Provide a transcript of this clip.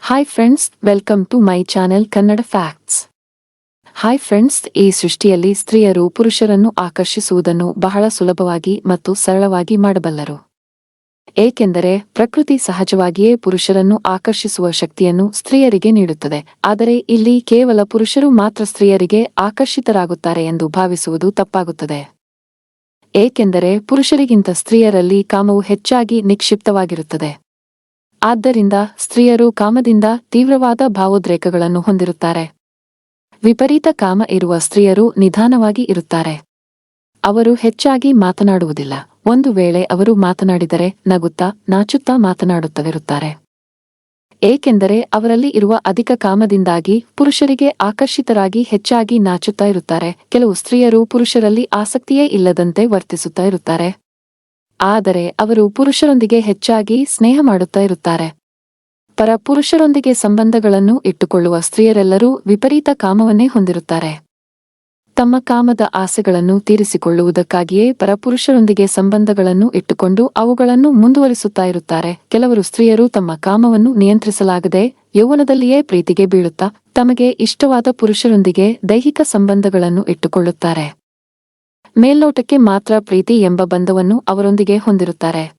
Hi friends, welcome to my channel Kannada facts. Hi friends, ಈ ಸೃಷ್ಟಿಯಲ್ಲಿ ಸ್ತ್ರೀಯರು ಪುರುಷರನ್ನು ಆಕರ್ಷಿಸುವುದನ್ನು ಬಹಳ ಸುಲಭವಾಗಿ ಮತ್ತು ಸರಳವಾಗಿ ಮಾಡಬಲ್ಲರು. ಏಕೆಂದರೆ ಪ್ರಕೃತಿ ಸಹಜವಾಗಿಯೇ ಪುರುಷರನ್ನು ಆಕರ್ಷಿಸುವ ಶಕ್ತಿಯನ್ನು ಸ್ತ್ರೀಯರಿಗೆ ನೀಡುತ್ತದೆ. ಆದರೆ ಇಲ್ಲಿ ಕೇವಲ ಪುರುಷರು ಮಾತ್ರ ಸ್ತ್ರೀಯರಿಗೆ ಆಕರ್ಷಿತರಾಗುತ್ತಾರೆ ಎಂದು ಭಾವಿಸುವುದು ತಪ್ಪಾಗುತ್ತದೆ. ಏಕೆಂದರೆ ಪುರುಷರಿಗಿಂತ ಸ್ತ್ರೀಯರಲ್ಲಿ ಕಾಮವು ಹೆಚ್ಚಾಗಿ ನಿಕ್ಷಿಪ್ತವಾಗಿರುತ್ತದೆ. ಆದ್ದರಿಂದ ಸ್ತ್ರೀಯರು ಕಾಮದಿಂದ ತೀವ್ರವಾದ ಭಾವೋದ್ರೇಕಗಳನ್ನು ಹೊಂದಿರುತ್ತಾರೆ. ವಿಪರೀತ ಕಾಮ ಇರುವ ಸ್ತ್ರೀಯರು ನಿಧಾನವಾಗಿ ಇರುತ್ತಾರೆ. ಅವರು ಹೆಚ್ಚಾಗಿ ಮಾತನಾಡುವುದಿಲ್ಲ. ಒಂದು ವೇಳೆ ಅವರು ಮಾತನಾಡಿದರೆ ನಗುತ್ತಾ ನಾಚುತ್ತಾ ಮಾತನಾಡುತ್ತಲಿರುತ್ತಾರೆ. ಏಕೆಂದರೆ ಅವರಲ್ಲಿ ಇರುವ ಅಧಿಕ ಕಾಮದಿಂದಾಗಿ ಪುರುಷರಿಗೆ ಆಕರ್ಷಿತರಾಗಿ ಹೆಚ್ಚಾಗಿ ನಾಚುತ್ತಾ ಇರುತ್ತಾರೆ. ಕೆಲವು ಸ್ತ್ರೀಯರು ಪುರುಷರಲ್ಲಿ ಆಸಕ್ತಿಯೇ ಇಲ್ಲದಂತೆ ವರ್ತಿಸುತ್ತಾ ಇರುತ್ತಾರೆ. ಆದರೆ ಅವರು ಪುರುಷರೊಂದಿಗೆ ಹೆಚ್ಚಾಗಿ ಸ್ನೇಹ ಮಾಡುತ್ತಾ ಇರುತ್ತಾರೆ. ಪರ ಪುರುಷರೊಂದಿಗೆ ಸಂಬಂಧಗಳನ್ನು ಇಟ್ಟುಕೊಳ್ಳುವ ಸ್ತ್ರೀಯರೆಲ್ಲರೂ ವಿಪರೀತ ಕಾಮವನ್ನೇ ಹೊಂದಿರುತ್ತಾರೆ. ತಮ್ಮ ಕಾಮದ ಆಸೆಗಳನ್ನು ತೀರಿಸಿಕೊಳ್ಳುವುದಕ್ಕಾಗಿಯೇ ಪರಪುರುಷರೊಂದಿಗೆ ಸಂಬಂಧಗಳನ್ನು ಇಟ್ಟುಕೊಂಡು ಅವುಗಳನ್ನು ಮುಂದುವರಿಸುತ್ತಾ ಇರುತ್ತಾರೆ. ಕೆಲವರು ಸ್ತ್ರೀಯರು ತಮ್ಮ ಕಾಮವನ್ನು ನಿಯಂತ್ರಿಸಲಾಗದೆ ಯೌವನದಲ್ಲಿಯೇ ಪ್ರೀತಿಗೆ ಬೀಳುತ್ತಾ ತಮಗೆ ಇಷ್ಟವಾದ ಪುರುಷರೊಂದಿಗೆ ದೈಹಿಕ ಸಂಬಂಧಗಳನ್ನು ಇಟ್ಟುಕೊಳ್ಳುತ್ತಾರೆ. ಮೇಲ್ನೋಟಕ್ಕೆ ಮಾತ್ರ ಪ್ರೀತಿ ಎಂಬ ಬಂಧವನ್ನು ಅವರೊಂದಿಗೆ ಹೊಂದಿರುತ್ತಾರೆ.